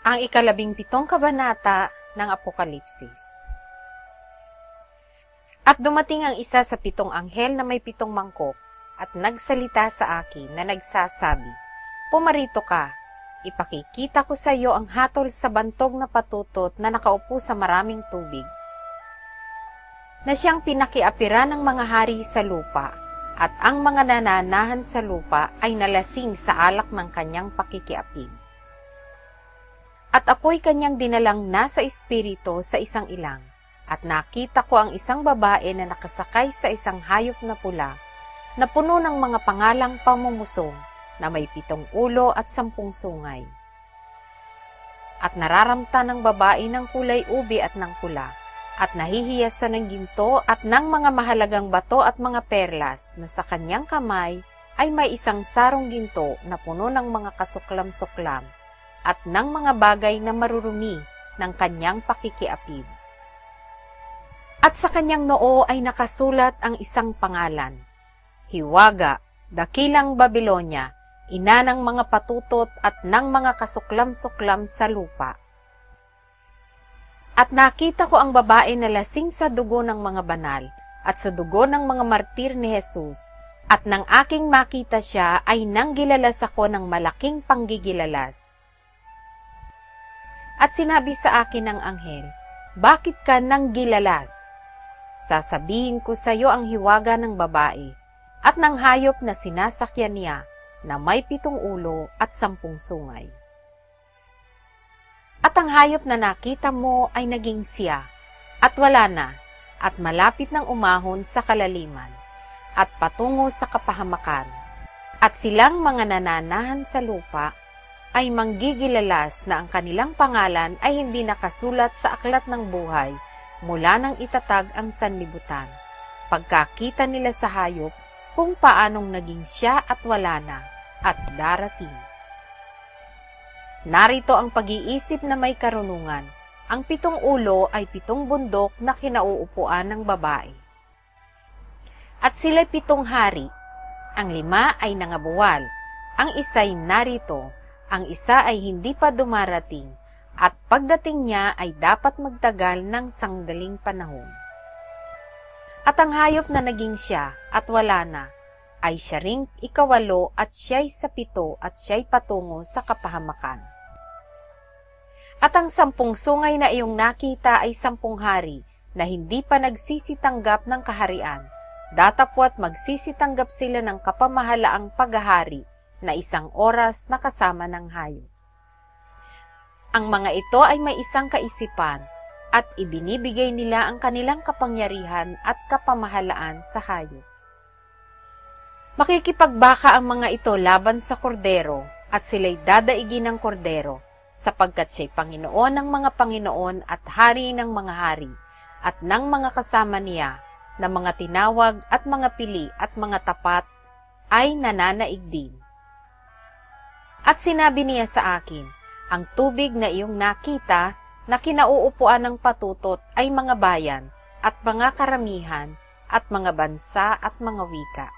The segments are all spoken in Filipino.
Ang ika-17 kabanata ng Apokalipsis. At dumating ang isa sa 7 anghel na may 7 mangkok at nagsalita sa akin na nagsasabi, "Pumarito ka, ipakikita ko sa iyo ang hatol sa bantog na patutot na nakaupo sa maraming tubig, na siyang pinakiapiran ng mga hari sa lupa, at ang mga nananahan sa lupa ay nalasing sa alak ng kanyang pakikiapid. At ako'y kanyang dinalang nasa espiritu sa isang ilang, at nakita ko ang isang babae na nakasakay sa isang hayop na pula, na puno ng mga pangalang pamumusong, na may 7 ulo at 10 sungay. At nararamta ng babae ng kulay ube at ng pula, at nahihiyasan ng ginto at ng mga mahalagang bato at mga perlas, na sa kanyang kamay ay may isang sarong ginto na puno ng mga kasuklam-suklam, at ng mga bagay na marurumi ng kanyang pakikiapid. At sa kanyang noo ay nakasulat ang isang pangalan, Hiwaga, Dakilang Babilonya, ina ng mga patutot at ng mga kasuklam-suklam sa lupa. At nakita ko ang babae na lasing sa dugo ng mga banal at sa dugo ng mga martir ni Jesus, at nang aking makita siya ay nanggilalas ako ng malaking panggigilalas. At sinabi sa akin ng anghel, "Bakit ka nanggilalas? Sasabihin ko sa iyo ang hiwaga ng babae at ng hayop na sinasakyan niya, na may 7 ulo at 10 sungay. At ang hayop na nakita mo ay naging siya, at wala na, at malapit ng umahon sa kalaliman, at patungo sa kapahamakan, at silang mga nananahan sa lupa ay manggigilalas na ang kanilang pangalan ay hindi nakasulat sa aklat ng buhay mula nang itatag ang sanlibutan, pagkakita nila sa hayop kung paanong naging siya at wala na, at darating." Narito ang pag-iisip na may karunungan. Ang 7 ulo ay 7 bundok na kinauupuan ng babae. At sila'y 7 hari. Ang 5 ay nangabuwal, ang isa'y narito, ang isa ay hindi pa dumarating, at pagdating niya ay dapat magtagal ng sangdaling panahon. At ang hayop na naging siya at wala na, ay siya ring 8 at siya'y sa 7 at siya'y patungo sa kapahamakan. At ang 10 sungay na iyong nakita ay 10 hari na hindi pa nagsisitanggap ng kaharian, datapwat magsisitanggap sila ng kapamahalaang paghahari na 1 oras na kasama ng hayop. Ang mga ito ay may isang kaisipan, at ibinibigay nila ang kanilang kapangyarihan at kapamahalaan sa hayop. Makikipagbaka ang mga ito laban sa kordero, at sila'y dadaigin ng kordero, sapagkat siya'y Panginoon ng mga Panginoon at Hari ng mga hari, at ng mga kasama niya, na mga tinawag at mga pili at mga tapat, ay nananaig din. At sinabi niya sa akin, ang tubig na iyong nakita na kinauupuan ng patutot ay mga bayan at mga karamihan at mga bansa at mga wika.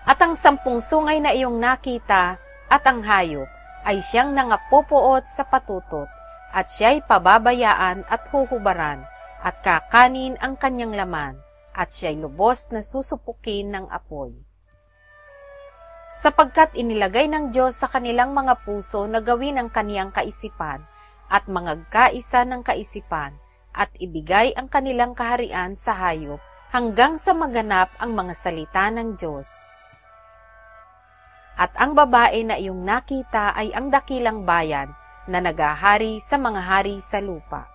At ang 10 sungay na iyong nakita at ang hayop ay siyang nangapupuot sa patutot, at siya'y pababayaan at huhubaran, at kakanin ang kanyang laman, at siya'y lubos na susupukin ng apoy. Sapagkat inilagay ng Diyos sa kanilang mga puso na gawin ang kaniyang kaisipan at mangagkaisa ng kaisipan, at ibigay ang kanilang kaharian sa hayop hanggang sa maganap ang mga salita ng Diyos. At ang babae na iyong nakita ay ang dakilang bayan na nagahari sa mga hari sa lupa.